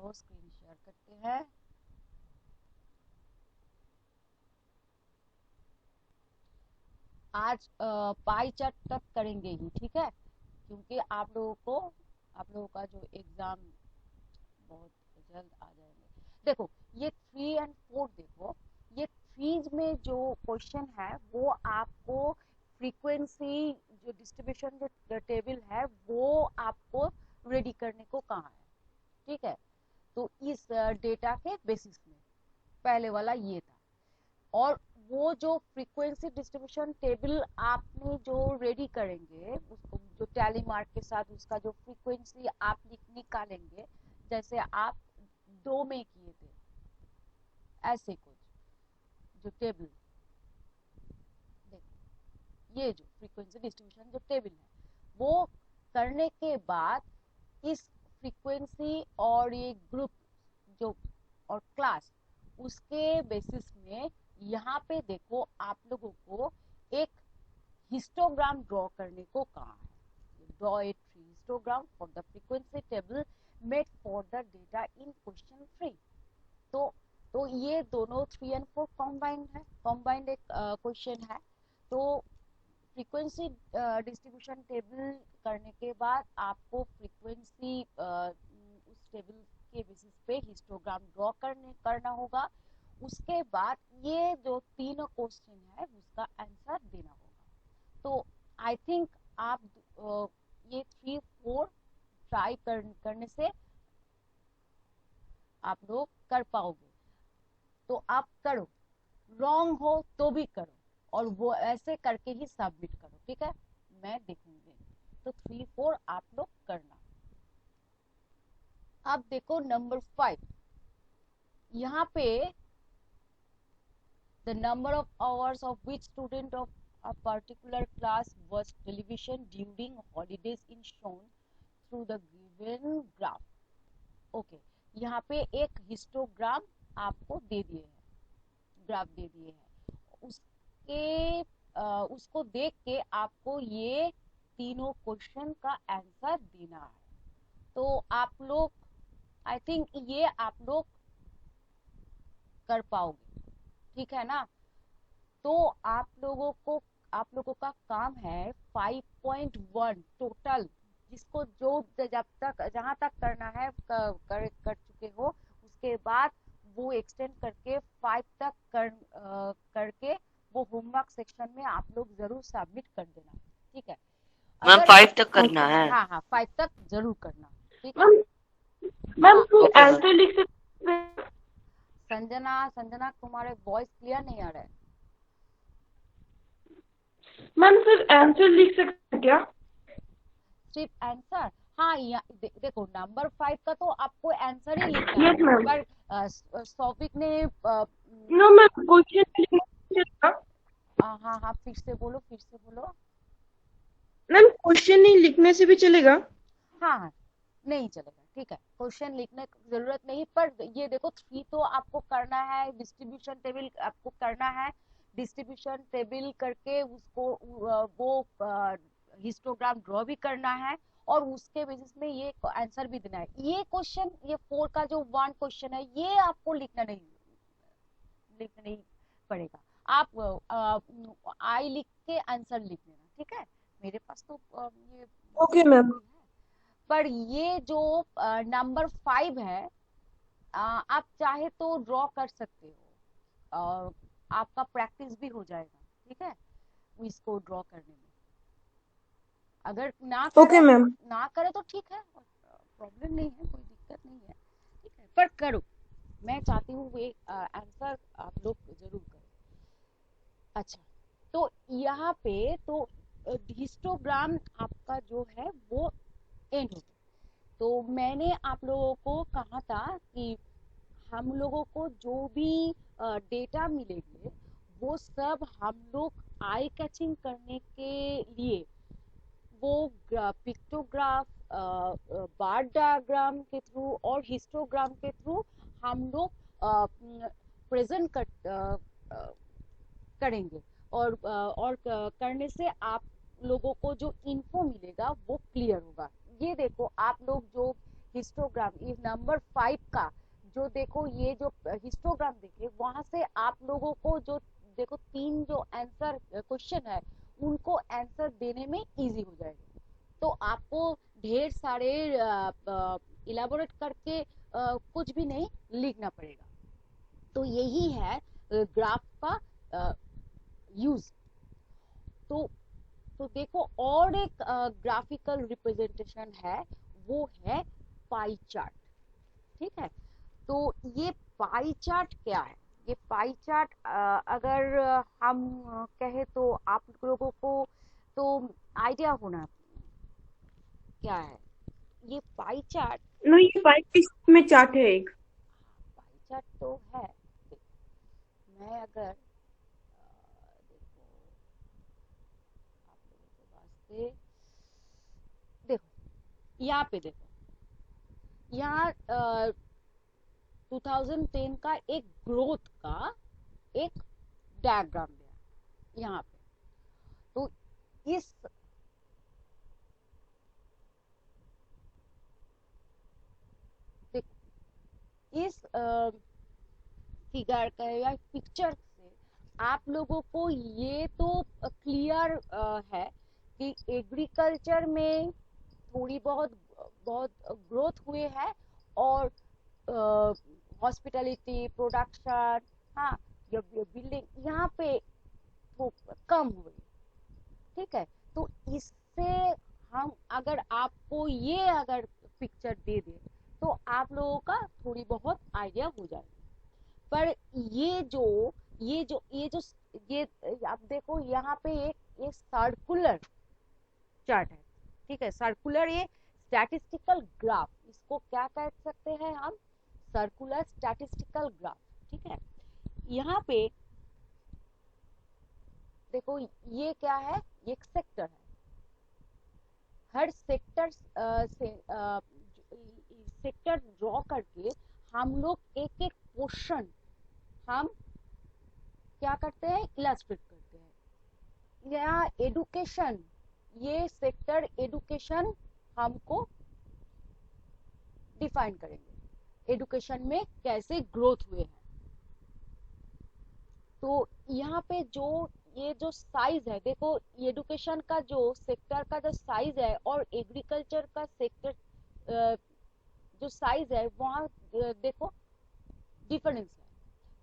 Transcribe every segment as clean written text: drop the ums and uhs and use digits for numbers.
चलो screen share करते हैं। आज पाई चार्ट तक करेंगे ही, ठीक है, क्योंकि आप लोगों का जो एग्जाम बहुत जल्द आ जाएंगे। देखो ये 3 और 4, देखो ये 3 में जो क्वेश्चन है वो आपको फ्रीक्वेंसी जो डिस्ट्रीब्यूशन जो टेबल है वो आपको रेडी करने को कहा है, ठीक है। तो इस डेटा के बेसिस में पहले वाला ये था, और वो जो फ्रीक्वेंसी डिस्ट्रीब्यूशन टेबल आपने जो रेडी करेंगे उसको जो टैली मार्क के साथ उसका जो फ्रीक्वेंसी आप निकालेंगे, जैसे आप 2 में किए थे ऐसे कुछ जो टेबल, देखो ये जो फ्रीक्वेंसी डिस्ट्रीब्यूशन जो टेबल है वो करने के बाद इस फ्रीक्वेंसी और ये ग्रुप जो और क्लास उसके बेसिस में यहाँ पे देखो आप लोगों को एक हिस्टोग्राम ड्रॉ करने को कहा है। Draw a histogram for the frequency table made for the data in question 3। तो ये दोनों 3 और 4 कॉम्बाइंड एक क्वेश्चन है। तो फ्रीक्वेंसी डिस्ट्रीब्यूशन टेबल करने के बाद आपको फ्रीक्वेंसी उस टेबल के बेसिस पे हिस्टोग्राम ड्रॉ करना होगा। उसके बाद ये जो 3 क्वेश्चन है उसका आंसर देना होगा। तो आई थिंक आप ये 3-4 ट्राई करने से आप लोग कर पाओगे। तो आप करो, रॉन्ग हो तो भी करो और वो ऐसे करके ही सबमिट करो, ठीक है, मैं देखूंगी। तो 3-4 आप लोग करना। अब देखो नंबर 5, यहाँ पे the number of hours of which student of a particular class watch television during holidays is shown through the given graph। Okay, यहाँ पे एक हिस्टोग्राम आपको दे दिए हैं, ग्राफ दे दिए हैं, उसको देख के आपको ये तीनों क्वेश्चन का आंसर देना है। तो आप लोग आई थिंक ये आप लोग कर पाओगे, ठीक है ना। तो आप लोगों का काम है 5.1 टोटल, जिसको जो जब तक जहां तक करना है कर चुके हो, उसके बाद वो एक्सटेंड करके 5 तक करके वो होमवर्क सेक्शन में आप लोग जरूर सबमिट कर देना, ठीक है। मैम अगर 5 तक करना है। हाँ हाँ 5 तक जरूर करना, ठीक है। Ma'am okay ma'am. आंसर लिख सकते हैं? संजना तुम्हारे वॉइस क्लियर नहीं आ रहा है। मैम फिर आंसर लिख सकते हैं क्या? सिर्फ आंसर, हाँ देखो नंबर 5 का तो आपको आंसर ही लिखना यस है, मैम। पर सौफिक ने नो मैम क्वेश्चन लिखना। हाँ हाँ फिर से बोलो। मैम क्वेश्चन नहीं लिखने से भी चलेगा? हाँ हाँ नहीं चलेगा, ठीक है, क्वेश्चन लिखने की जरूरत नहीं। पर ये देखो 3 तो आपको करना है, डिस्ट्रीब्यूशन टेबल आपको करना है, डिस्ट्रीब्यूशन टेबल करके उसको वो हिस्टोग्राम ड्रॉ भी करना है, और उसके बेसिस में ये आंसर भी देना है। ये क्वेश्चन ये 4 का जो 1 क्वेश्चन है ये आपको लिखना नहीं पड़ेगा। आप आई लिख के आंसर लिख लेना, ठीक है। मेरे पास तो ये ओके मैम। पर ये जो नंबर 5 है, आप चाहे तो ड्रॉ कर सकते हो, आपका प्रैक्टिस भी हो जाएगा, ठीक है, इसको ड्रॉ करने में। अगर ओके मैम। ना करे तो ठीक है, प्रॉब्लम नहीं है, कोई दिक्कत नहीं है, ठीक है, पर करो। मैं चाहती हूँ वे आंसर आप लोग जरूर करो। अच्छा, तो यहाँ पे तो हिस्टोग्राम आपका जो है वो एंड हो गया। तो मैंने आप लोगों को कहा था कि हम लोगों को जो भी डेटा मिलेंगे वो सब हम लोग आई कैचिंग करने के लिए वो पिक्टोग्राफ, बार डायग्राम के थ्रू और हिस्टोग्राम के थ्रू हम लोग प्रेजेंट करेंगे, और करने से आप लोगों को जो इन्फो मिलेगा वो क्लियर होगा। ये देखो आप लोग जो हिस्टोग्राम ये नंबर 5 का जो देखो, ये जो हिस्टोग्राम देखे वहां से आप लोगों को जो देखो 3 जो आंसर क्वेश्चन है उनको आंसर देने में इजी हो जाएगा। तो आपको ढेर सारे इलाबोरेट करके कुछ भी नहीं लिखना पड़ेगा। तो यही है ग्राफ का यूज। तो देखो और एक ग्राफिकल रिप्रेजेंटेशन है, वो है पाई चार्ट। ठीक है, तो ये पाई चार्ट क्या है? ये पाई चार्ट अगर हम कहे तो आप लोगों को तो आइडिया होना क्या है ये पाई चार्ट। नो, ये 5 में चार्ट है एक। पाई चार्ट तो है। मैं अगर देखो आप लोगों के वास्ते देखो यहाँ पे देखो, यहाँ 2010 का एक ग्रोथ का एक डायग्राम दिया यहाँ पे। तो इस इस फिगर का या पिक्चर से आप लोगों को ये तो क्लियर है कि एग्रीकल्चर में थोड़ी बहुत बहुत ग्रोथ हुए है और हॉस्पिटलिटी प्रोडक्शन, हाँ, या बिल्डिंग यहाँ पे तो कम हुई। ठीक है, तो इससे हम अगर आपको ये अगर पिक्चर दे दे तो आप लोगों का थोड़ी बहुत आइडिया हो जाएगा। पर ये आप देखो यहाँ पे ये सर्कुलर चार्ट है। ठीक है, सर्कुलर ये स्टैटिस्टिकल ग्राफ, इसको क्या कह सकते हैं हम? Circular statistical graph. ठीक है, यहाँ पे देखो ये क्या है, ये एक सेक्टर है। हर सेक्टर से सेक्टर ड्रॉ करके हम लोग एक एक क्वेश्चन हम क्या करते हैं, इलस्ट्रेट करते हैं। यहाँ एडुकेशन, ये सेक्टर एडुकेशन हमको डिफाइन करेंगे, एडुकेशन में कैसे ग्रोथ हुए हैं। तो यहाँ पे जो ये जो साइज है देखो, एडुकेशन का जो सेक्टर का जो साइज है और एग्रीकल्चर का सेक्टर जो साइज है वहाँ देखो डिफरेंस है।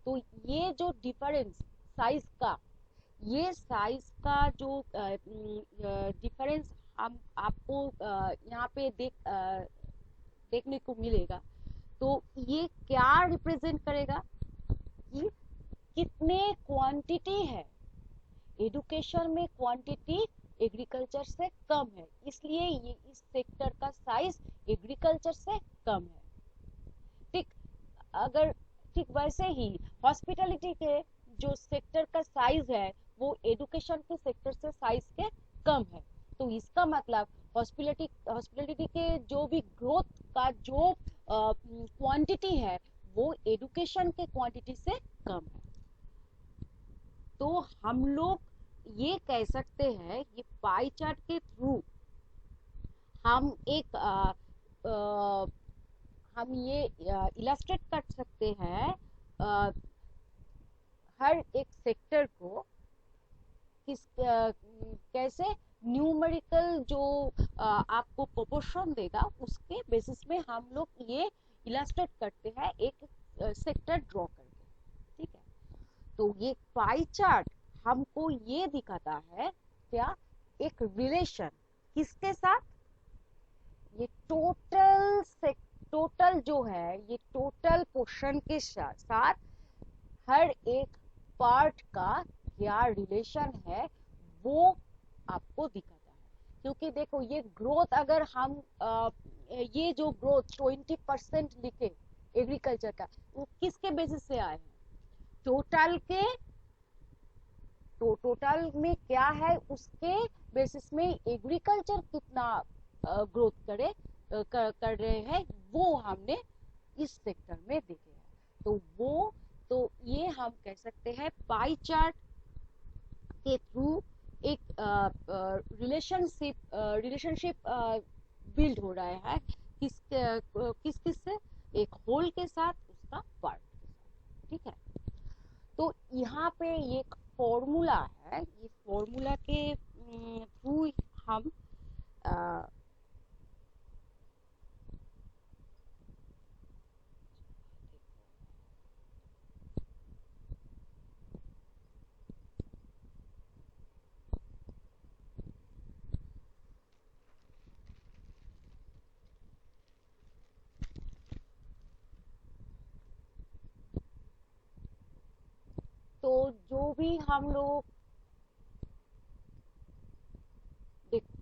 तो ये जो डिफरेंस साइज का, ये साइज का जो डिफरेंस हम आपको यहाँ पे देखने को मिलेगा। तो ये क्या रिप्रेजेंट करेगा कि कितने क्वांटिटी है। एडुकेशन में क्वांटिटी एग्रीकल्चर से कम है, इसलिए ये इस सेक्टर का साइज एग्रीकल्चर से कम है। ठीक, अगर ठीक वैसे ही हॉस्पिटलिटी के जो सेक्टर का साइज है वो एडुकेशन के सेक्टर से साइज के कम है। तो इसका मतलब हॉस्पिटलिटी के जो भी ग्रोथ का जो क्वांटिटी है वो एडुकेशन के क्वांटिटी से कम है। तो हम लोग ये कह सकते हैं, ये पाई चार्ट के थ्रू हम एक हम ये इलस्ट्रेट कर सकते हैं हर एक सेक्टर को कैसे न्यूमेरिकल जो आपको प्रोपोर्शन देगा उसके बेसिस में हम लोग ये इलस्ट्रेट करते हैं एक सेक्टर ड्रॉ करके। ठीक है, तो ये पाई चार्ट हमको ये दिखाता है क्या, एक रिलेशन किसके साथ, ये टोटल जो है, ये टोटल पोर्शन के साथ हर एक पार्ट का क्या रिलेशन है वो आपको दिखाता है। क्योंकि देखो ये ग्रोथ अगर हम ये जो ग्रोथ 20% लिखे एग्रीकल्चर का, वो किसके बेसिस से आए हैं, टोटल के। तो टोटल में क्या है उसके बेसिस में एग्रीकल्चर कितना ग्रोथ कर रहे हैं वो हमने इस सेक्टर में देखे हैं। तो ये हम कह सकते हैं पाई चार्ट के थ्रू एक रिलेशनशिप बिल्ड हो रहा है किस किस से, एक होल के साथ, उसका पार्ट के साथ, ठीक है। तो यहाँ पे ये फॉर्मूला है, ये फॉर्मूला के थ्रू हम अ, तो जो भी हम लोग देखो,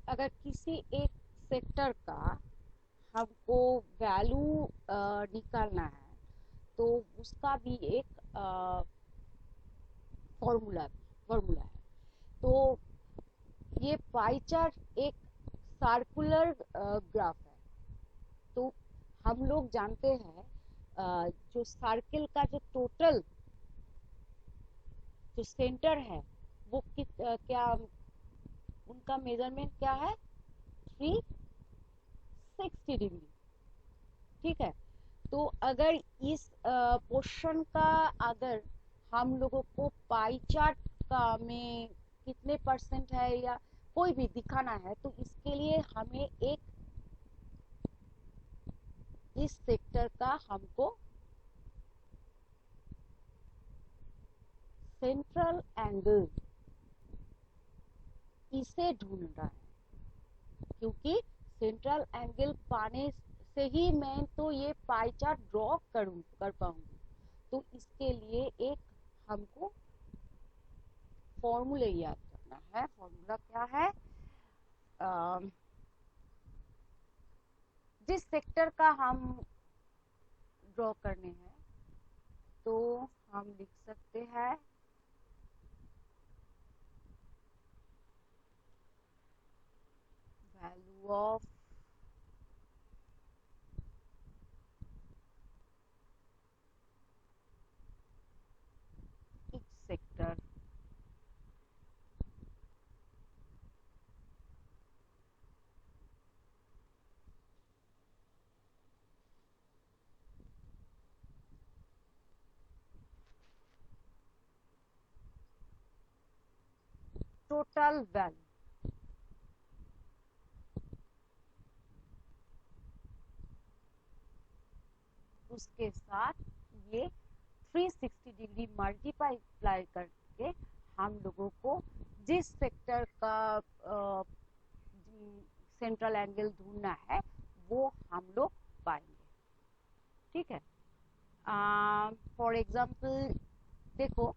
अगर किसी एक सेक्टर का हमको वैल्यू निकालना है, तो उसका भी एक फॉर्मूला है। तो ये पाई चार्ट एक सर्कुलर ग्राफ है। तो हम लोग जानते हैं जो सर्किल का जो टोटल जो सेंटर है, वो क्या उनका मेजरमेंट क्या है, 360 डिग्री, ठीक है। तो अगर इस पोर्शन का अगर हम लोगों को पाई चार्ट का में कितने परसेंट है या कोई भी दिखाना है, तो इसके लिए हमें एक इस सेक्टर का हमको सेंट्रल एंगल इसे ढूंढना है, क्योंकि सेंट्रल एंगल पाने से ही मैं तो ये पाई चार्ट ड्रॉ कर पाऊंगी। तो इसके लिए एक हमको फॉर्मूले याद करना है। फॉर्मूला क्या है, जिस सेक्टर का हम ड्रॉ करने हैं, तो हम लिख सकते हैं value of each sector total value, उसके साथ ये 360 डिग्री मल्टीप्लाई करके हम लोगों को जिस सेक्टर का सेंट्रल एंगल ढूंढना है, वो हम लोग पाएंगे, ठीक है। फॉर एग्जाम्पल देखो,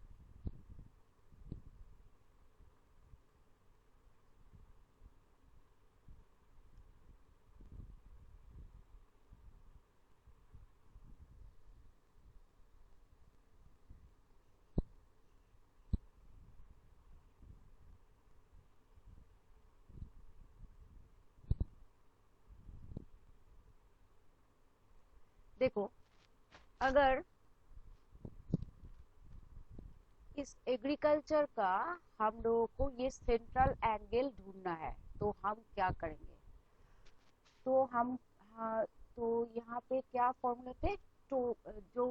देखो अगर इस एग्रीकल्चर का हम लोगों को ये सेंट्रल एंगल ढूंढना है, तो हम क्या करेंगे, तो हम हाँ, तो यहाँ पे क्या फॉर्मूले थे, तो जो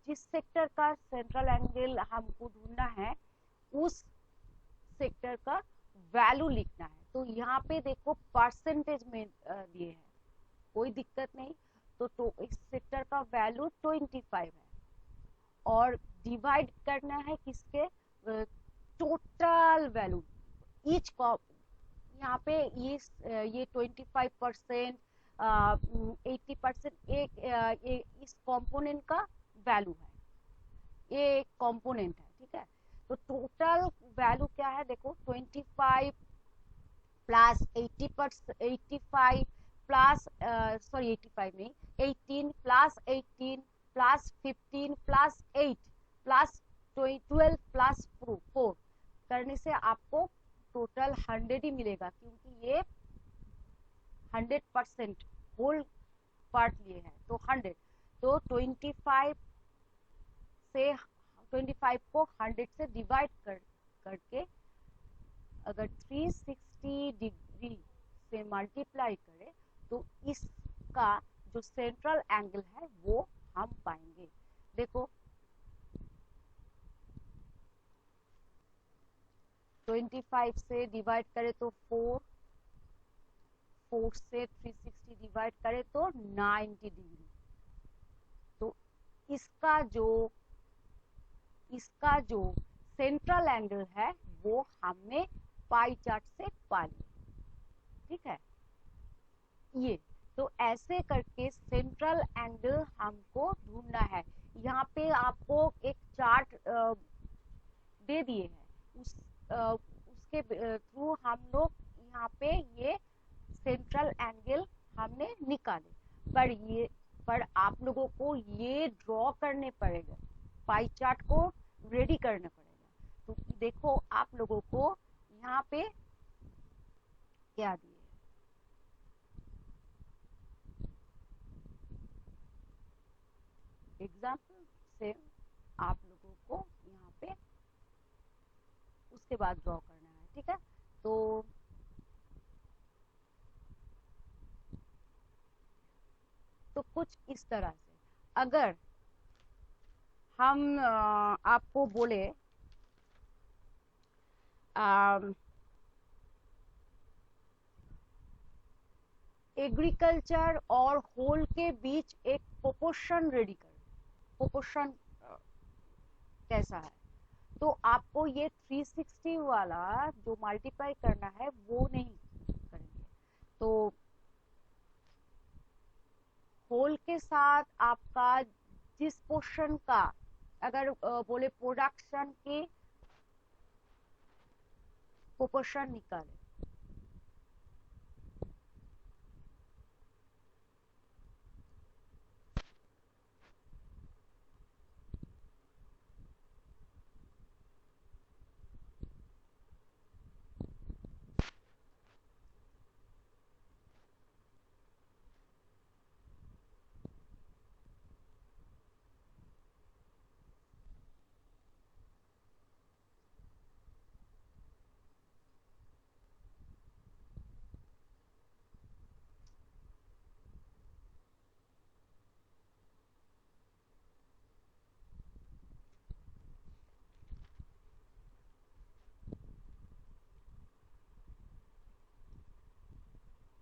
जिस सेक्टर का सेंट्रल एंगल हमको ढूंढना है, उस सेक्टर का वैल्यू लिखना है। तो यहाँ पे देखो परसेंटेज में दिए हैं, कोई दिक्कत नहीं। तो इस सेक्टर का वैल्यू 25 है, और डिवाइड करना है किसके, टोटल वैल्यू ईच को। यहाँ पे ये 25%, 80% एक इस कंपोनेंट का वैल्यू है, ये एक कंपोनेंट है, ठीक है। तो टोटल वैल्यू क्या है, देखो 25 प्लस 80%, 85 प्लस सॉरी 85 नहीं, 18 plus 18 plus 15 plus 8 plus 12 plus 4 करने से आपको टोटल 100 ही मिलेगा, क्योंकि ये 100% होल पार्ट लिए है तो 100। तो 25 को 100 से डिवाइड करके अगर 360 डिग्री से मल्टीप्लाई करें तो इसका जो सेंट्रल एंगल है वो हम पाएंगे। देखो 25 से डिवाइड करें तो 4 से 360 डिवाइड करें तो 90 डिग्री। तो इसका जो सेंट्रल एंगल है वो हमने पाई चार्ट से पा लिया, ठीक है। ये तो ऐसे करके सेंट्रल एंगल हमको ढूंढना है। यहाँ पे आपको एक चार्ट दे दिए हैं, उसके थ्रू हम लोग यहाँ पे ये सेंट्रल एंगल हमने निकाले। पर आप लोगों को ये ड्रॉ करने पड़ेगा, पाई चार्ट को रेडी करना पड़ेगा। तो देखो आप लोगों को यहाँ पे क्या दिए, एग्जाम्पल से आप लोगों को यहाँ पे उसके बाद ड्रॉ करना है, ठीक है। तो कुछ इस तरह से अगर हम आपको बोले एग्रीकल्चर और होल के बीच एक प्रोपोर्शन रेडी कर, प्रोपोर्शन कैसा है, तो आपको ये 360 वाला जो मल्टीप्लाई करना है वो नहीं करेंगे। तो होल के साथ आपका जिस पोर्शन का अगर बोले प्रोडक्शन के प्रोपोर्शन निकाले,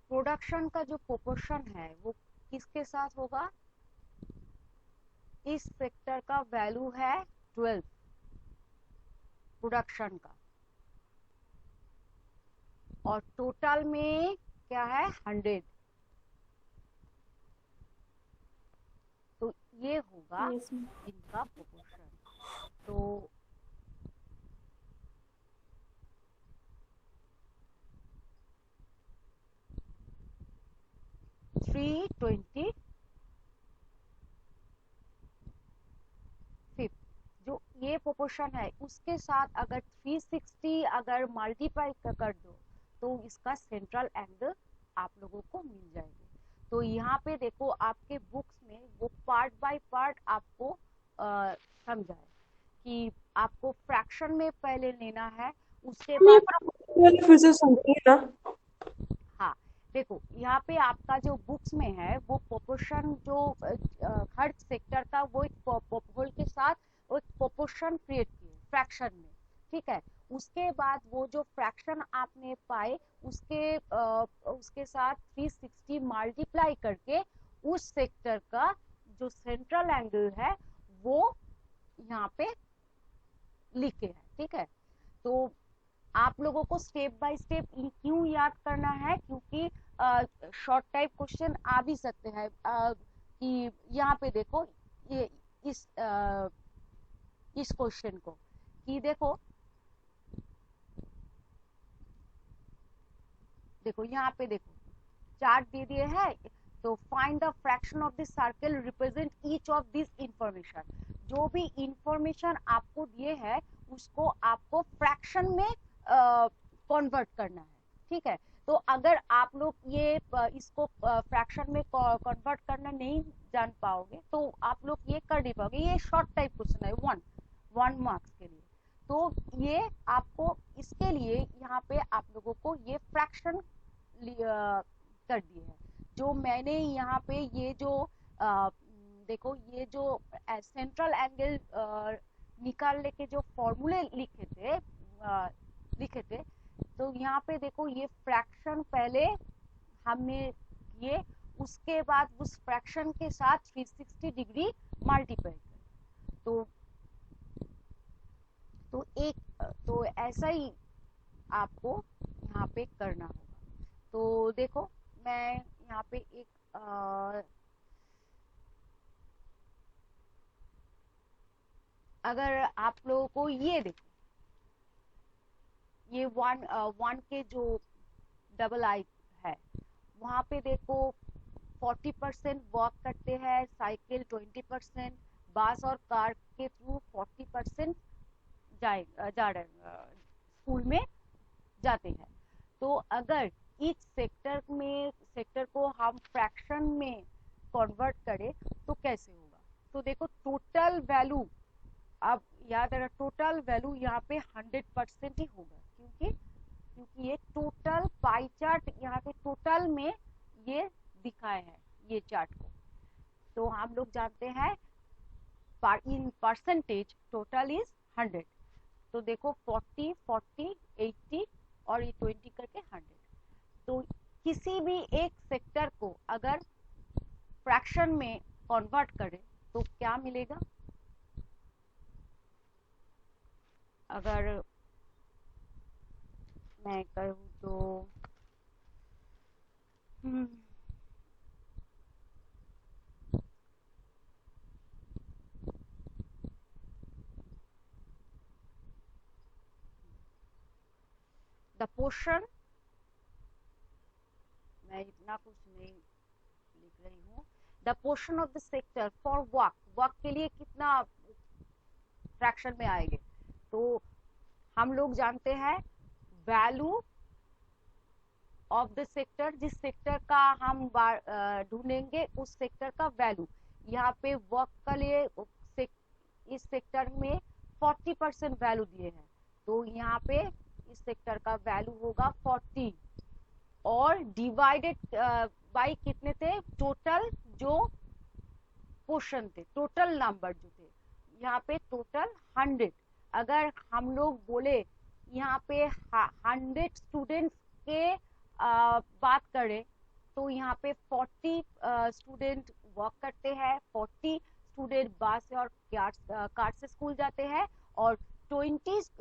प्रोडक्शन का जो प्रोपोर्शन है वो किसके साथ होगा, इस सेक्टर का वैल्यू है 12 प्रोडक्शन का, और टोटल में क्या है 100। तो ये होगा इनका प्रोपोर्शन। तो थ्री 25 जो ये प्रोपोर्शन है उसके साथ अगर 360 अगर मल्टीप्लाई कर दो तो इसका सेंट्रल एंगल आप लोगों को मिल जाएंगे। तो यहाँ पे देखो आपके बुक्स में वो पार्ट बाय पार्ट आपको समझा है कि आपको फ्रैक्शन में पहले लेना है, उसके बाद फिर से समझिए ना। हाँ देखो यहाँ पे आपका जो बुक्स में है वो प्रोपोर्शन जो हर सेक्टर का वो एक होल के साथ वो एक प्रोपोर्शन क्रिएट किए फ्रैक्शन में, ठीक है। उसके बाद वो जो फ्रैक्शन आपने पाए उसके साथ 360 मल्टीप्लाई करके उस सेक्टर का जो सेंट्रल एंगल है वो यहाँ पे लिखे है, ठीक है। तो आप लोगों को स्टेप बाय स्टेप क्यों याद करना है, क्योंकि शॉर्ट टाइप क्वेश्चन आ भी सकते हैं कि यहाँ पे देखो ये इस क्वेश्चन को कि देखो यहाँ पे देखो चार्ट दे दिए है, तो find the fraction of this circle represent each of this information. जो भी इंफॉर्मेशन आपको दिए है उसको आपको फ्रैक्शन में कन्वर्ट करना है, ठीक है। तो अगर आप लोग ये इसको फ्रैक्शन में कन्वर्ट करना नहीं जान पाओगे तो आप लोग ये कर नहीं पाओगे। ये शॉर्ट टाइप क्वेश्चन है, वन मार्क्स के लिए। तो ये आपको इसके लिए यहाँ पे आप लोगों को ये फ्रैक्शन कर दिए हैं। जो मैंने यहाँ पे ये जो देखो ये जो सेंट्रल एंगल निकालने के जो फॉर्मूले लिखे थे, तो यहाँ पे देखो ये फ्रैक्शन पहले हमने किए, उसके बाद उस फ्रैक्शन के साथ 360 डिग्री मल्टीप्लाई कर। तो ऐसा ही आपको यहाँ पे करना होगा। तो देखो मैं यहाँ पे एक अगर आप लोगों को ये देखो, ये वन के जो डबल आई है, वहां पे देखो 40% वॉक करते हैं, साइकिल 20%, बस और कार के थ्रू 40% जा रहे स्कूल में जाते हैं। तो अगर इस सेक्टर को हम फ्रैक्शन में कन्वर्ट करें तो कैसे होगा। तो देखो टोटल वैल्यू, अब याद रखना टोटल वैल्यू यहाँ पे 100% ही होगा, क्योंकि ये टोटल पाई चार्ट यहाँ पे टोटल में ये दिखाए है ये चार्ट को। तो हम लोग जानते हैं इन परसेंटेज टोटल इज 100। तो देखो 40 40 80 और ये 20 करके 100। तो किसी भी एक सेक्टर को अगर फ्रैक्शन में कन्वर्ट करें तो क्या मिलेगा। अगर मैं कहूँ तो द पोर्शन, मैं इतना कुछ नहीं लिख रही हूँ, the portion of the sector for walk के लिए कितना फ्रैक्शन में आएंगे। तो हम लोग जानते हैं वैल्यू ऑफ द सेक्टर, जिस सेक्टर का हम ढूंढेंगे उस सेक्टर का वैल्यू। यहाँ पे वर्क के लिए इस सेक्टर में 40% वैल्यू दिए हैं, तो यहाँ पे इस सेक्टर का वैल्यू होगा 40 और डिवाइडेड बाई कितने थे, टोटल जो पोर्शन थे, टोटल नंबर जो थे, यहाँ पे टोटल 100। अगर हम लोग बोले यहाँ पे 100 स्टूडेंट्स के बात करें तो यहाँ पे 40 स्टूडेंट वर्क करते हैं, 40 स्टूडेंट बस से और कार से स्कूल जाते हैं और 20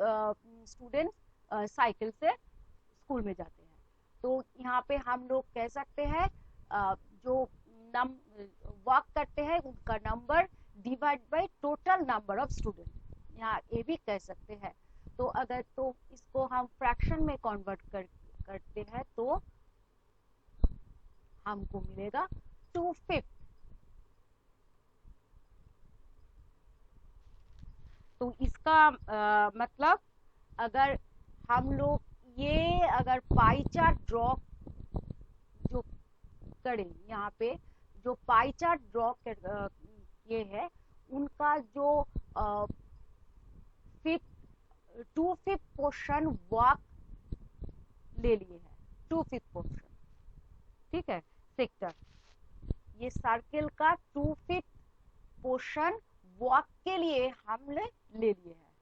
स्टूडेंट साइकिल से स्कूल में जाते हैं। तो यहाँ पे हम लोग कह सकते हैं जो वर्क करते हैं उनका number divide by total number of student, यहाँ ये भी कह सकते हैं। तो अगर तो इसको हम फ्रैक्शन में कन्वर्ट करते हैं तो हमको मिलेगा 2/5। तो इसका मतलब अगर हम लोग ये अगर पाई चार्ट ड्रॉ जो करें, यहाँ पे जो पाई चार्ट ड्रॉ ये है उनका जो 2/5 पोर्शन वॉक ले लिए हैं, 2/5 पोर्शन, ठीक है। सेक्टर ये सर्किल का 2/5 पोर्शन वॉक के लिए हमने ले लिए हैं,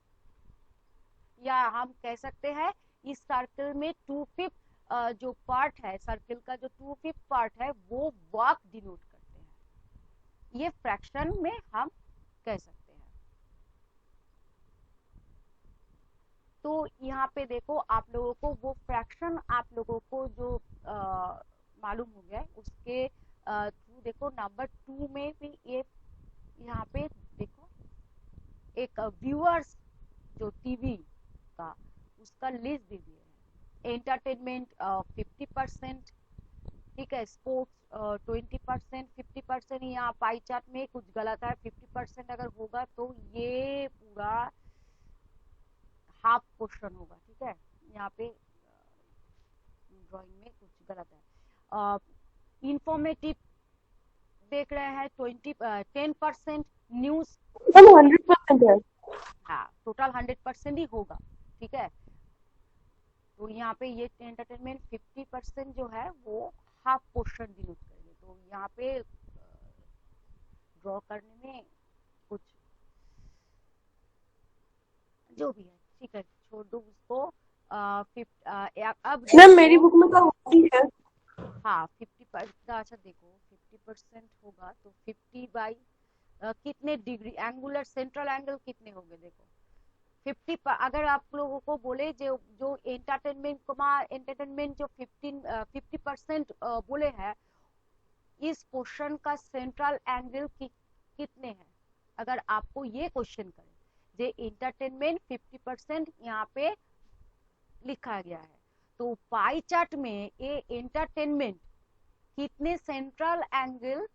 या हम कह सकते हैं इस सर्किल में 2/5 जो पार्ट है, सर्किल का जो 2/5 पार्ट है वो वॉक डिनोट करते हैं। ये फ्रैक्शन में हम कह सकते हैं। तो यहाँ पे देखो आप लोगों को वो फ्रैक्शन आप लोगों को जो मालूम हो गया है उसके थ्रू देखो नंबर 2 में भी ये यहाँ पे देखो एक व्यूअर्स जो टीवी का उसका लिस्ट दे दिया है। एंटरटेनमेंट 50%, ठीक है। स्पोर्ट्स 20%, 50%, यहाँ पाई चार्ट में कुछ गलत है। 50% अगर होगा तो ये पूरा हाफ क्वेश्चन होगा। ठीक है, यहाँ पे ड्राइंग में कुछ गलत है। इंफॉर्मेटिव देख रहे हैं 10%। न्यूज, मैम 100% है। हाँ टोटल 100% ही होगा। ठीक है, तो यहाँ पे ये एंटरटेनमेंट 50% जो है वो हाफ क्वेश्चन डिनोट करेंगे। तो यहाँ पे ड्रॉ करने में कुछ जो भी है, ठीक है, छोड़ दो उसको। अब मैम मेरी देखो, बुक में तो होती है। हाँ 50%। अच्छा देखो 50% होगा तो 50 बाई कितने डिग्री, एंगुलर सेंट्रल एंगल कितने होंगे देखो। 50 अगर आप लोगों को बोले जो जो एंटरटेनमेंट जो 50% बोले हैं, इस क्वेश्चन का सेंट्रल एंगल कितने हैं, अगर आपको ये क्वेश्चन करे जे एंटरटेनमेंट 50% यहाँ पे लिखा गया है, तो पाई चार्ट में ये एंटरटेनमेंट कितने सेंट्रल एंगल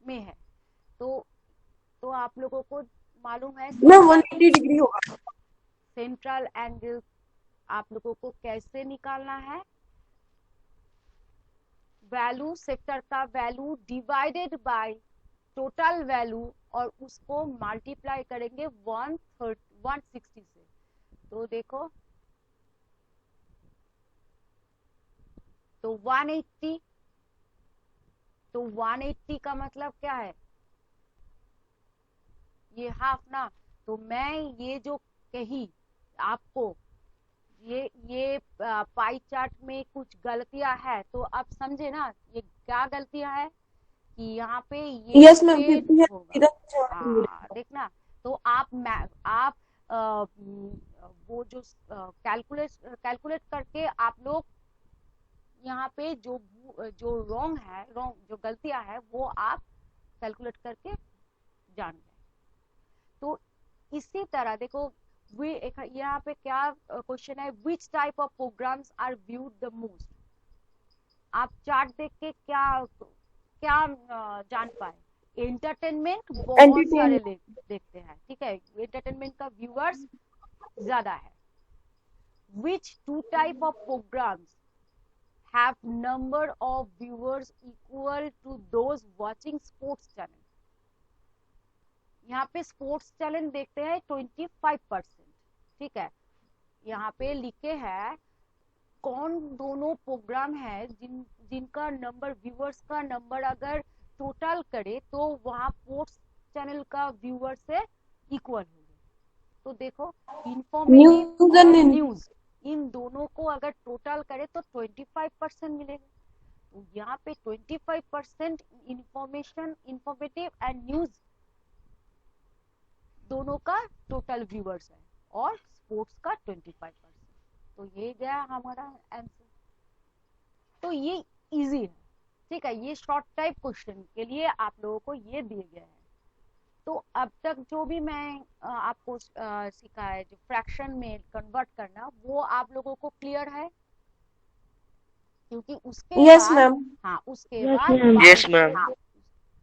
में है, तो आप लोगों को मालूम है मैम 180 डिग्री होगा। सेंट्रल एंगल आप लोगों को कैसे निकालना है। वैल्यू, सेक्टर का value divided by total value और उसको मल्टीप्लाई करेंगे 160 से। तो देखो, तो 180, तो 180 का मतलब क्या है, ये हाफ ना। तो मैं ये जो कही आपको, ये पाई चार्ट में कुछ गलतियां है, तो आप समझे ना ये क्या गलतियां है, कि यहाँ पे ये यस मैम स्ट्रेट 50 है, होगा। इधर से देखना, तो आप वो जो कैलकुलेट करके आप लोग यहाँ पे जो रॉन्ग जो गलतियां है वो आप कैलकुलेट करके जान गए। तो इसी तरह देखो, यहाँ पे क्या क्वेश्चन है, which type of programs are viewed the most. आप चार्ट देख के क्या क्या जान पाए, एंटरटेनमेंट बहुत सारे एंटरटेन। देखते हैं। ठीक है, एंटरटेनमेंट का व्यूअर्स ज्यादा है। Which two type of programs have number of viewers equal to those watching sports channel. यहाँ पे स्पोर्ट्स चैनल देखते हैं 25%। ठीक है, यहाँ पे लिखे हैं कौन दोनों प्रोग्राम है जिनका नंबर, व्यूअर्स का नंबर अगर टोटल करे तो वहां स्पोर्ट्स चैनल का व्यूअर से इक्वल होगा। तो देखो, इंफॉर्मेटिव न्यूज और एंड न्यूज, इन दोनों को अगर टोटल करे तो 25% मिलेगा। तो यहाँ पे 25% इंफॉर्मेशन, इंफॉर्मेटिव एंड न्यूज दोनों का टोटल व्यूअर्स है, और स्पोर्ट्स का 25%। तो ये गया हमारा आंसर। तो ये इजी है। ठीक है, ये शॉर्ट टाइप क्वेश्चन के लिए आप लोगों को ये दिए गए हैं। तो अब तक जो भी मैं आपको सिखाया है, जो फ्रैक्शन में कन्वर्ट करना, वो आप लोगों को क्लियर है, क्योंकि उसके यस बाद, मैम। हाँ उसके यस बाद ma'am. Yes ma'am.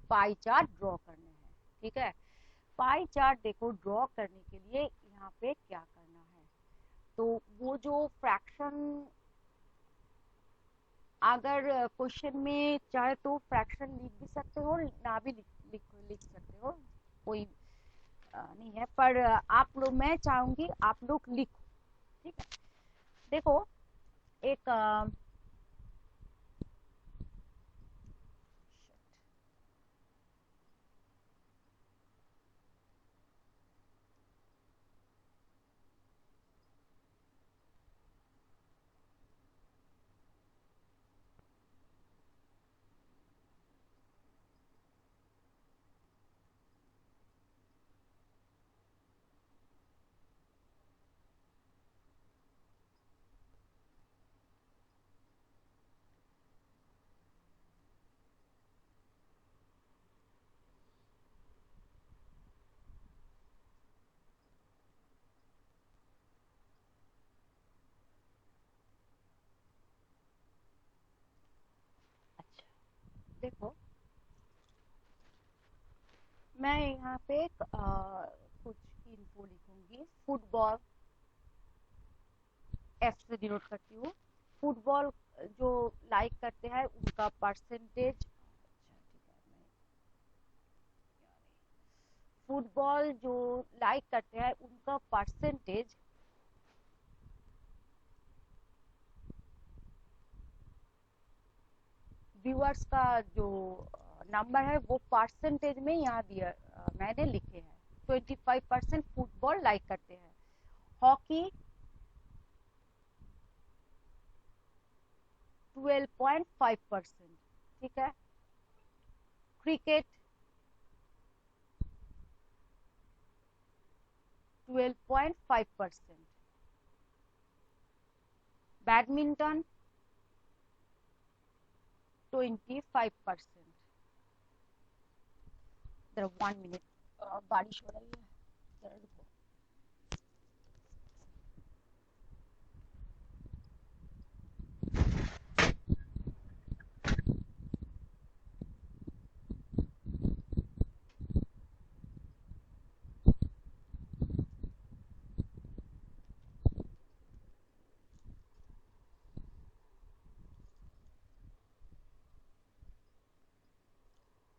Pie chart draw करने हैं। ठीक है, पाई चार्ट देखो ड्रॉ करने के लिए यहाँ पे क्या करना है, तो वो जो फ्रैक्शन, अगर क्वेश्चन में चाहे तो फ्रैक्शन लिख भी सकते हो, ना भी लिख सकते हो, कोई नहीं है, पर आप लोग, मैं चाहूंगी आप लोग लिखो। ठीक है, देखो एक मैं यहाँ पे कुछ इन्फो लिखूंगी। फुटबॉल, एफ से डिनोट करती हूँ। फुटबॉल जो लाइक करते हैं उनका परसेंटेज, फुटबॉल जो लाइक करते हैं उनका परसेंटेज व्यूअर्स का जो नंबर है वो परसेंटेज में यहाँ दिया मैंने लिखे हैं। 25% फुटबॉल लाइक करते हैं। हॉकी 12.5%, ठीक है। क्रिकेट 12.5%। बैडमिंटन 25%। 1 मिनट, बारिश हो रही है, जरा रुको।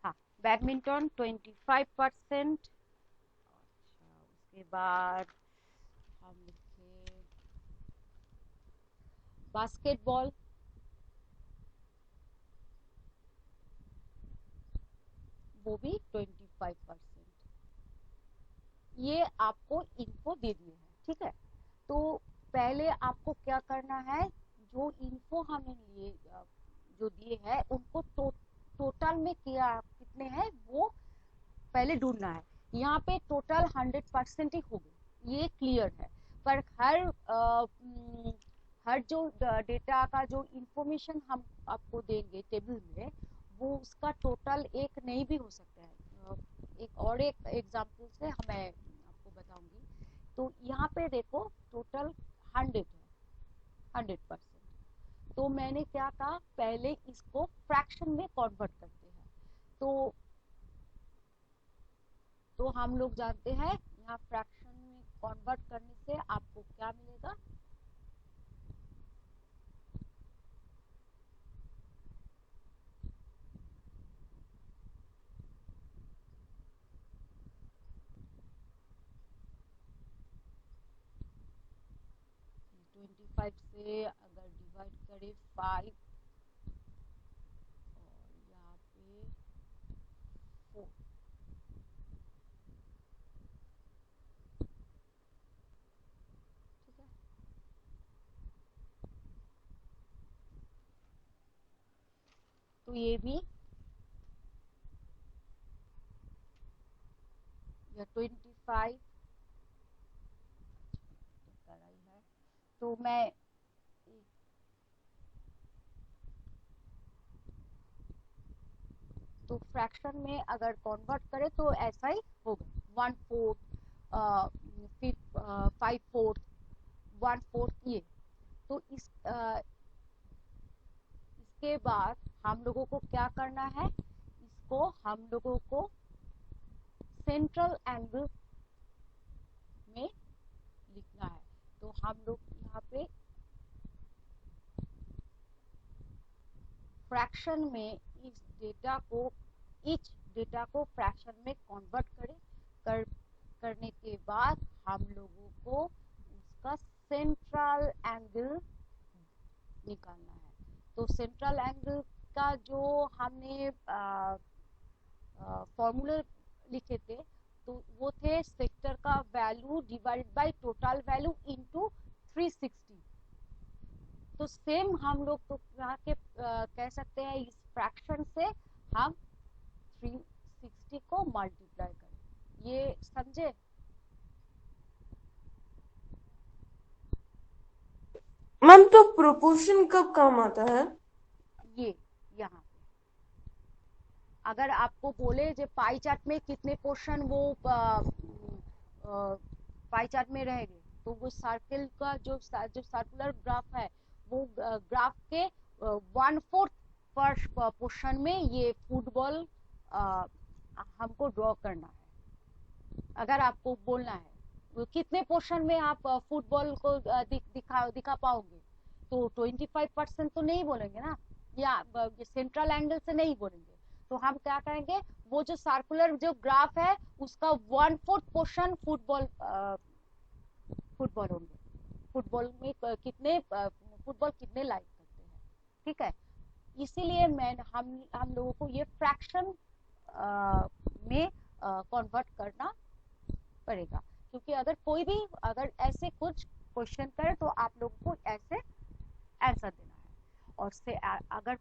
हाँ, बैडमिंटन 25%। अच्छा, उसके बाद हम लिखे बास्केटबॉल, वो भी 25%। ये आपको इन्फो दे दिए हैं, ठीक है। तो पहले आपको क्या करना है, जो इन्फो हमें लिए जो दिए हैं उनको टोटल में कितने हैं वो पहले ढूंढना है। यहाँ पे टोटल 100% ही हो गए, ये क्लियर है। पर हर जो डेटा का जो इंफॉर्मेशन हम आपको देंगे टेबल में, वो उसका टोटल एक नहीं भी हो सकता है। एक एग्जांपल से मैं आपको बताऊंगी। तो यहाँ पे देखो टोटल 100 है, 100%। तो मैंने क्या कहा, पहले इसको फ्रैक्शन में कन्वर्ट करते हैं। तो हम लोग जानते हैं यहाँ फ्रैक्शन में कन्वर्ट करने से आपको क्या मिलेगा, ट्वेंटी फाइव से अगर डिवाइड करें 5 और यहाँ पे 4, ठीक है। तो ये भी या 25 कराई है। तो मैं तो फ्रैक्शन में अगर कन्वर्ट करें तो ऐसा ही होगा, 1/4, 5/4, 1/4 ये। तो इसके बाद हम लोगों को क्या करना है, इसको हम लोगों को सेंट्रल एंगल में लिखना है। तो हम लोग यहाँ पे फ्रैक्शन में इस डेटा को फ्रैक्शन में कन्वर्ट करने के बाद हम लोगों को उसका सेंट्रल एंगल निकालना है। तो सेंट्रल एंगल का जो हमने फॉर्मूला लिखे थे, तो वो थे सेक्टर का value divided by total value into 360। तो सेम हम लोग तो यहाँ के कह सकते हैं, इस फ्रैक्शन से हम 360 को मल्टीप्लाई करें। ये समझे? मैम तो प्रोपोर्शन कब काम आता है? ये यहाँ पे अगर आपको बोले जो पाई चार्ट में कितने पोर्शन वो पाई चार्ट में रहेंगे, तो वो सर्कल का जो सर्कुलर ग्राफ है, वो ग्राफ के 1/4 पर पोर्शन में ये फुटबॉल हमको ड्रॉ करना है। अगर आपको बोलना है वो कितने पोर्शन में आप फुटबॉल को दिखा पाओगे, तो 25% तो नहीं बोलेंगे ना, या सेंट्रल एंगल से नहीं बोलेंगे। तो हम क्या करेंगे, वो जो सर्कुलर जो ग्राफ है उसका 1/4 पोर्शन फुटबॉल फुटबॉल होंगे। फुटबॉल में कितने फुटबॉल कितने लाइक करते हैं, ठीक है। इसीलिए मैं हम लोगों को ये फ्रैक्शन में कन्वर्ट करना पड़ेगा, क्योंकि अगर कोई भी अगर ऐसे कुछ क्वेश्चन करे तो आप लोगों को ऐसे आंसर देना है। और से अगर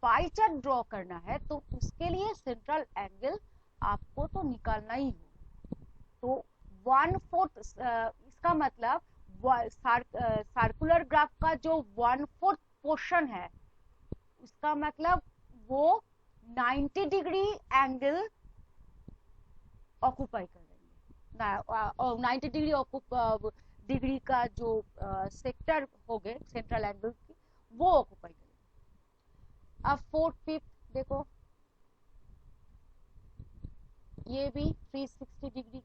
पाई चार्ट ड्रॉ करना है तो उसके लिए सेंट्रल एंगल आपको तो निकालना ही हो। तो 1/4 इसका मतलब सर्कुलर ग्राफ का जो 1/4 पोर्शन है, उसका मतलब वो 90 डिग्री एंगल ऑक्यूपाई कर लेंगे। 90 डिग्री का जो सेक्टर हो गए सेंट्रल एंगल की, वो ऑक्यूपाई करेंगे। अब 4th 5th देखो, ये भी 360 डिग्री,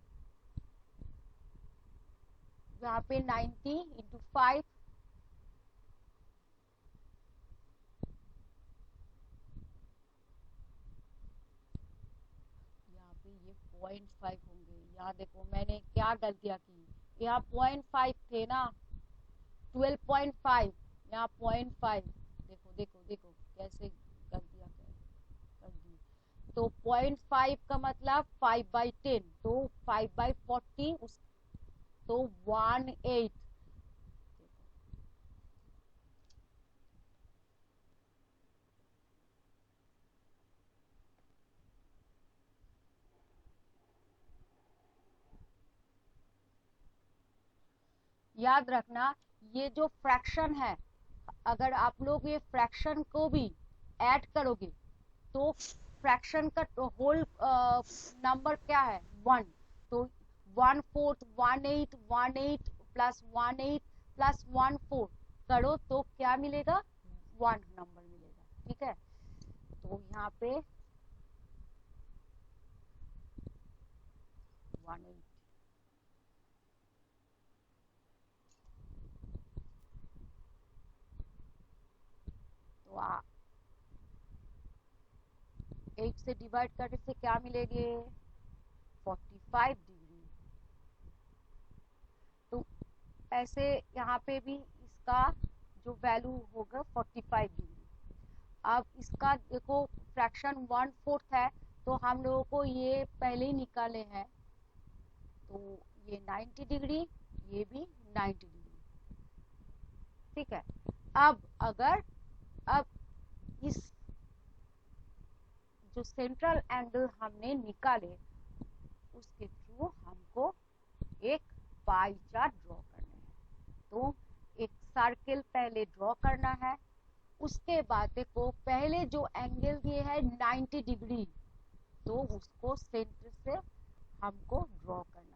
यहाँ पे 90 इंटू 5, यहाँ पे ये 0.5 होंगे। यहाँ देखो मैंने क्या गलतियां की, यहाँ 0.5 थे ना, 12.5, यहाँ 0.5। देखो देखो देखो कैसे गलतियां कर दी। तो 0.5 का मतलब 5/10, तो 5/40 उस, तो 1/8। याद रखना, ये जो फ्रैक्शन है, अगर आप लोग ये फ्रैक्शन को भी ऐड करोगे तो फ्रैक्शन का होल नंबर क्या है, 1। तो 1/4, 1/8, 1/8 प्लस 1/8 प्लस 1/4 करो तो क्या मिलेगा, 1 नंबर मिलेगा, ठीक है। तो यहाँ पे 1/8, तो 8 से डिवाइड करने से क्या मिलेंगे, 45 डिग्री। तो ऐसे यहाँ पे भी इसका जो वैल्यू होगा 45 डिग्री। अब इसका देखो फ्रैक्शन 1/4 है, तो हम लोगों को ये पहले ही निकाले हैं, तो ये 90 डिग्री, ये भी 90 डिग्री, ठीक है। अब अगर अब इस जो सेंट्रल एंगल हमने निकाले उसके थ्रू हमको एक पाई चार्ट ड्रॉ करना है। तो एक सर्किल पहले ड्रॉ करना है, उसके बाद देखो पहले जो एंगल दिए है 90 डिग्री, तो उसको सेंटर से हमको ड्रॉ करना है।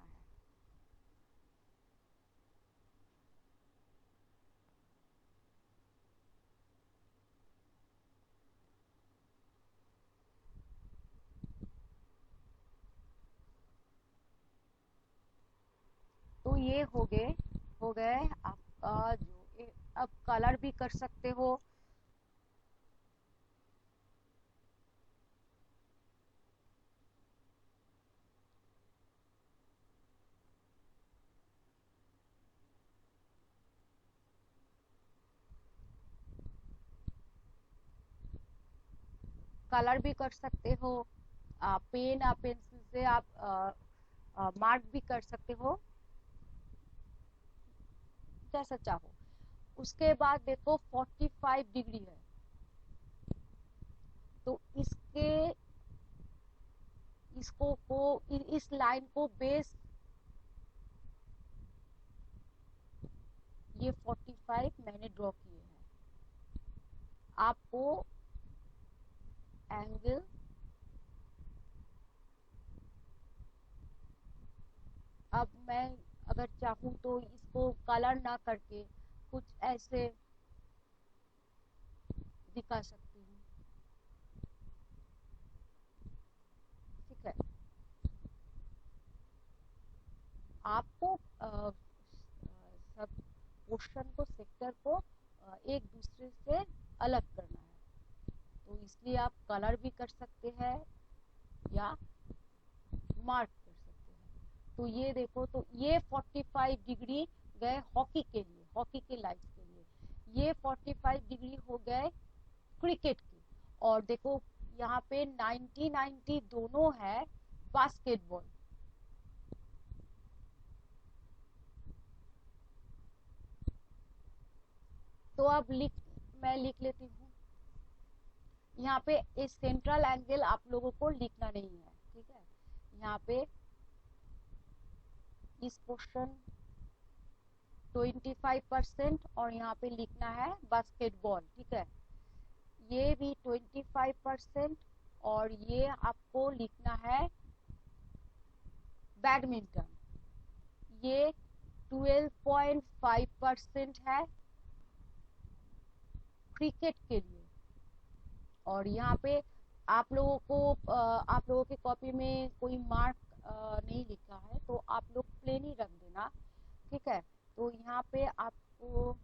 तो ये हो गए आपका जो अब कलर भी कर सकते हो। कलर भी कर सकते हो, पेन या पेंसिल से आप मार्क भी कर सकते हो, जैसा चाहो। उसके बाद देखो 45 डिग्री है, तो इसको को इस लाइन को बेस, ये 45 मैंने ड्रॉ किए हैं। आपको एंगल अब मैं अगर चाहूँ तो इसको कलर ना करके कुछ ऐसे दिखा सकती हूँ, ठीक है। आपको सब क्वेश्चन को, सेक्टर को एक दूसरे से अलग करना है। तो इसलिए आप कलर भी कर सकते हैं या मार्क कर सकते हैं। तो ये देखो, तो ये 45 डिग्री गए हॉकी के लिए, हॉकी के लाइट्स के लिए। ये 45 डिग्री हो गए क्रिकेट के। और देखो यहाँ पे 90-90 दोनों है बास्केटबॉल। तो अब मैं लिख लेती हूँ यहाँ पे। इस सेंट्रल एंगल आप लोगों को लिखना नहीं है, ठीक है। यहाँ पे इस क्वेश्चन 25% और यहाँ पे लिखना है बास्केटबॉल, ठीक है। ये भी 25% और ये आपको लिखना है बैडमिंटन। ये 12.5% है क्रिकेट के लिए। और यहाँ पे आप लोगों को आप लोगों की कॉपी में कोई मार्क नहीं लिखा है, तो आप लोग प्लेन ही रख देना, ठीक है। तो यहाँ पे आपको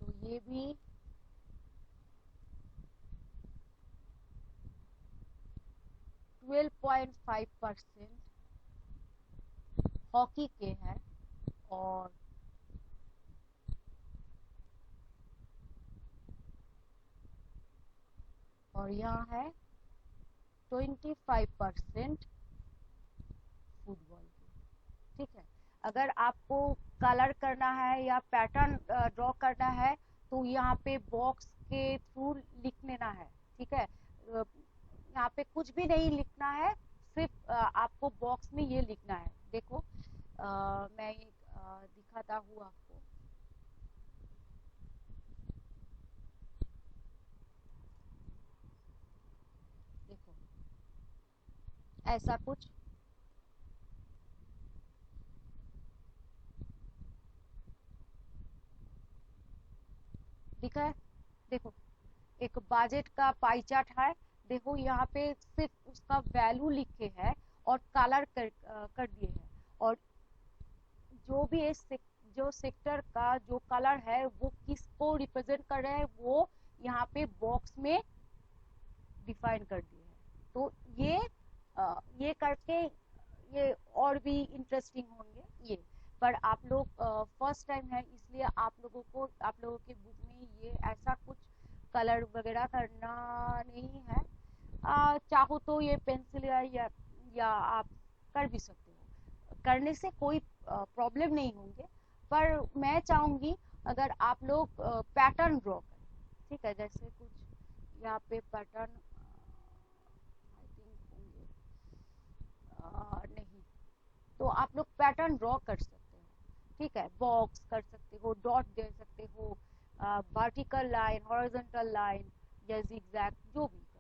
तो ये भी 12.5% हॉकी के है। और यहाँ है 25% फुटबॉल के, ठीक है। अगर आपको कलर करना है या पैटर्न ड्रॉ करना है तो यहाँ पे बॉक्स के थ्रू लिख लेना है, ठीक है। यहाँ पे कुछ भी नहीं लिखना है, सिर्फ आपको बॉक्स में ये लिखना है। देखो मैं दिखाता हूँ आपको। देखो ऐसा कुछ लिखा है। देखो एक बजट का पाई चार्ट है। देखो यहाँ पे सिर्फ उसका वैल्यू लिखे है और कलर कर दिए हैं। और जो भी जो सेक्टर का जो कलर है वो किसको रिप्रेजेंट कर रहा है वो यहाँ पे बॉक्स में डिफाइन कर दिए हैं। तो ये करके ये और भी इंटरेस्टिंग होंगे ये। पर आप लोग फर्स्ट टाइम है इसलिए आप लोगों को, आप लोगों के बुक में ये ऐसा कुछ कलर वगैरह करना नहीं है। चाहो तो ये पेंसिल या आप कर भी सकते हो, करने से कोई प्रॉब्लम नहीं होंगे। पर मैं चाहूंगी अगर आप लोग पैटर्न ड्रॉ करें, ठीक है। जैसे कुछ यहाँ पे पैटर्न आई थिंक होंगे नहीं, तो आप लोग पैटर्न ड्रॉ कर सकते हो, ठीक है। बॉक्स कर सकते हो, डॉट दे सकते हो, वर्टिकल लाइन, हॉरिजॉन्टल लाइन या जिगजैग, जो भी करें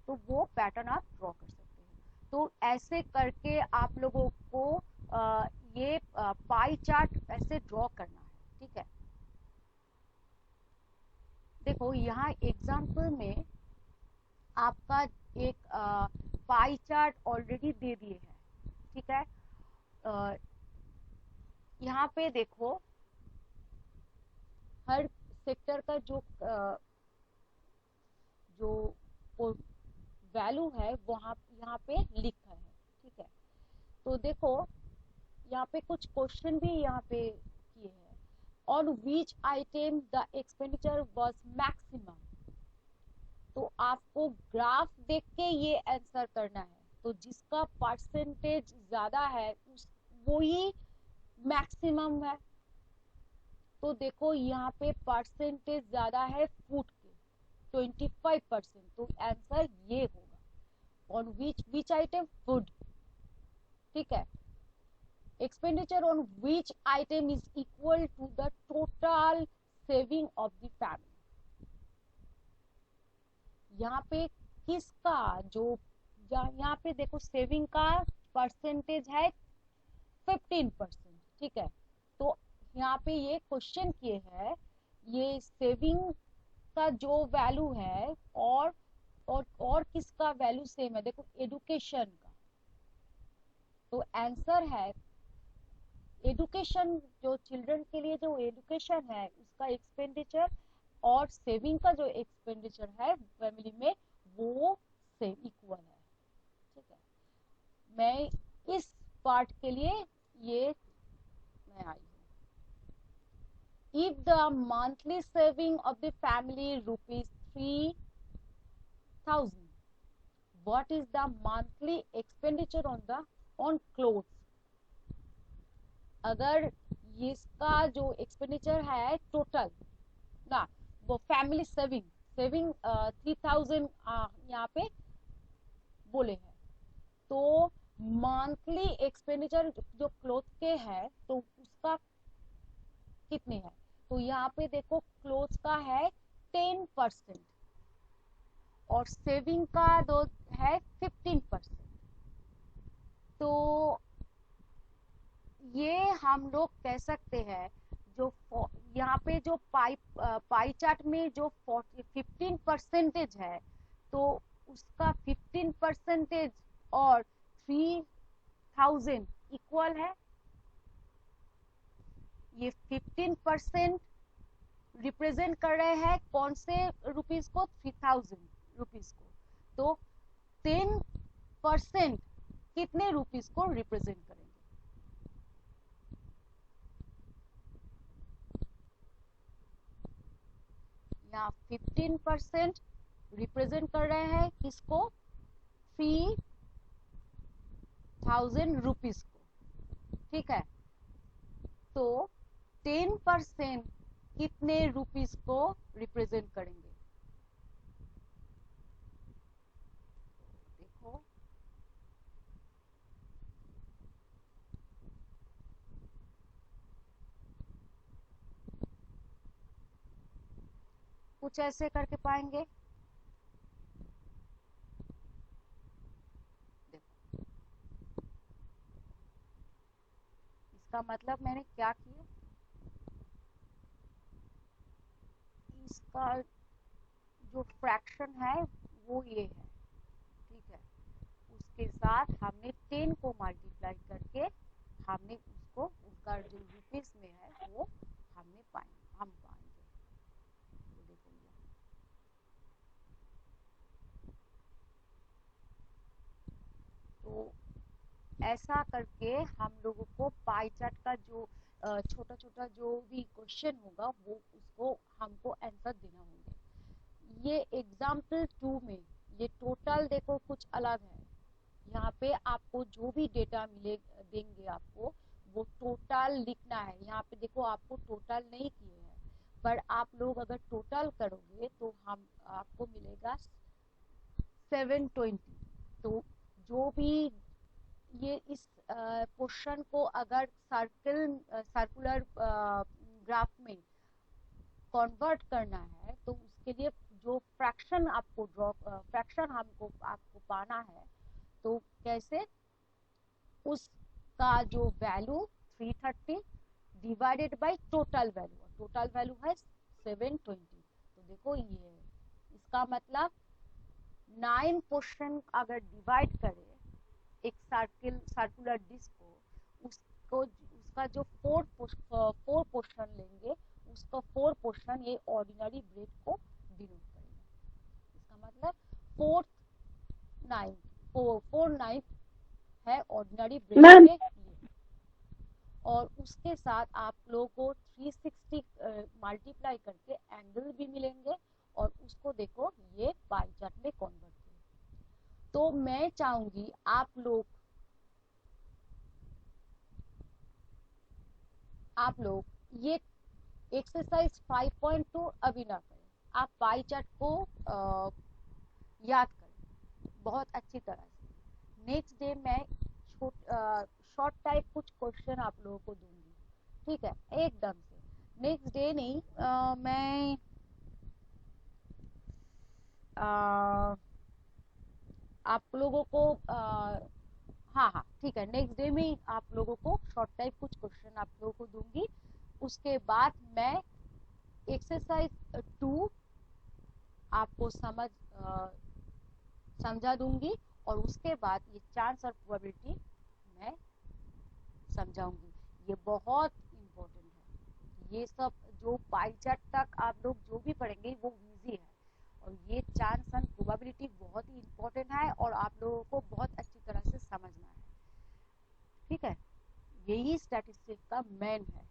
तो वो पैटर्न आप ड्रॉ कर सकते हो। तो ऐसे करके आप लोगों को ये पाई चार्ट ऐसे ड्रॉ करना है, ठीक है। देखो यहाँ एग्जाम्पल में आपका एक पाई चार्ट ऑलरेडी दे दिए हैं, ठीक है। यहाँ पे देखो हर सेक्टर का जो वैल्यू है वहाँ यहाँ पे लिखा है, ठीक है। तो देखो यहाँ पे कुछ क्वेश्चन भी यहाँ पे किए हैं। On which item the expenditure was maximum. तो आपको ग्राफ देख के ये आंसर करना है। तो जिसका परसेंटेज ज्यादा है उस वो ही मैक्सिमम है। तो देखो यहाँ पे परसेंटेज ज्यादा है फूड के 25%, तो आंसर ये होगा ऑन विच आइटम फूड, ठीक है। expenditure on which item is equal to the total saving of the family. यहाँ पे किसका जो यहाँ पे देखो सेविंग का परसेंटेज है 15%, ठीक है। तो यहाँ पे ये क्वेश्चन किए हैं ये सेविंग का जो वैल्यू है और किसका वैल्यू सेम है, देखो एडुकेशन का। तो आंसर है एडुकेशन, जो चिल्ड्रन के लिए जो एडुकेशन है उसका एक्सपेंडिचर और सेविंग का जो एक्सपेंडिचर है फैमिली में वो सेम इक्वल है, ठीक है। मैं इस पार्ट के लिए ये मैं आई हूँ। If the monthly saving of the family ₹3,000, what is the monthly expenditure on clothes? अगर इसका जो एक्सपेंडिचर है टोटल ना, वो फैमिली सेविंग 3,000 यहाँ पे बोले हैं, तो मंथली एक्सपेंडिचर जो क्लोथ के है तो उसका कितने है। तो यहाँ पे देखो क्लोथ का है 10% और सेविंग का दो है 15%। तो ये हम लोग कह सकते हैं जो यहाँ पे जो पाई चार्ट में जो 15% है तो उसका 15% और 3,000 इक्वल है। ये 15% रिप्रेजेंट कर रहे हैं कौन से रुपीस को, 3,000 रुपीस को। तो 10% कितने रुपीस को रिप्रेजेंट करेंगे। यहाँ 15% रिप्रेजेंट कर रहे हैं किसको, 3,000 रुपीस को, ठीक है। तो 10% कितने रुपीस को रिप्रेजेंट करेंगे, देखो कुछ ऐसे करके पाएंगे। देखो इसका मतलब मैंने क्या किया, इसका जो फ्रैक्शन है वो ये है, ठीक है। उसके साथ हमने 10 को मल्टीप्लाई करके हमने उसको उसका जो रुपीस में है वो हम पाएंगे। तो देखो तो ऐसा करके हम लोगों को पाई चार्ट का जो छोटा छोटा जो भी क्वेश्चन होगा वो उसको हमको आंसर देना होंगे। ये एग्जाम्पल 2 में ये टोटल देखो कुछ अलग है। यहाँ पे आपको जो भी डेटा मिले देंगे आपको वो टोटल लिखना है। यहाँ पे देखो आपको टोटल नहीं किए हैं, पर आप लोग अगर टोटल करोगे तो हम आपको मिलेगा 720। तो जो भी ये इस क्वेश्चन को अगर सर्कुलर ग्राफ में कन्वर्ट करना है तो उसके लिए जो फ्रैक्शन आपको पाना है, तो कैसे, उसका जो value 330 divided by total value है 720। तो देखो ये इसका मतलब 9 पोर्शन अगर डिवाइड करे एक सर्कुलर डिस्क को उसका जो 4 पोर्शन लेंगे उसका 4 पोर्शन ये ऑर्डिनरी ब्रेड को डिनोट करेगा। इसका मतलब 4/9 है ऑर्डिनरी ब्रेड के लिए। और उसके साथ आप लोगों को 360 मल्टीप्लाई करके एंगल भी मिलेंगे और उसको देखो ये पाई चार्ट में कन्वर्ट करें। तो मैं चाहूंगी आप लोग ये एक्सरसाइज 5.2 अभी ना करें, आप पाई चार्ट को याद करें बहुत अच्छी तरह से। नेक्स्ट डे मैं शॉर्ट टाइप कुछ क्वेश्चन आप लोगों को दूंगी, ठीक है, एकदम से। नेक्स्ट डे नहीं, मैं अ, आप लोगों को हाँ हाँ ठीक है, नेक्स्ट डे में ही आप लोगों को शॉर्ट टाइप कुछ क्वेश्चन आप लोगों को दूंगी। उसके बाद मैं एक्सरसाइज 2 आपको समझा दूंगी, और उसके बाद ये चांस और प्रोबेबिलिटी मैं समझाऊंगी। ये बहुत इम्पोर्टेंट है। ये सब जो पाई चार्ट तक आप लोग जो भी पढ़ेंगे वो इजी है, और ये चांस एंड प्रोबेबिलिटी बहुत ही इम्पोर्टेंट है और आप लोगों को बहुत अच्छी तरह से समझना है। ठीक है, यही स्टैटिस्टिक्स का मेन है,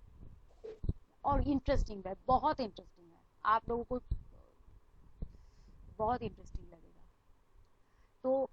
और इंटरेस्टिंग है, बहुत इंटरेस्टिंग है, आप लोगों को बहुत इंटरेस्टिंग लगेगा। तो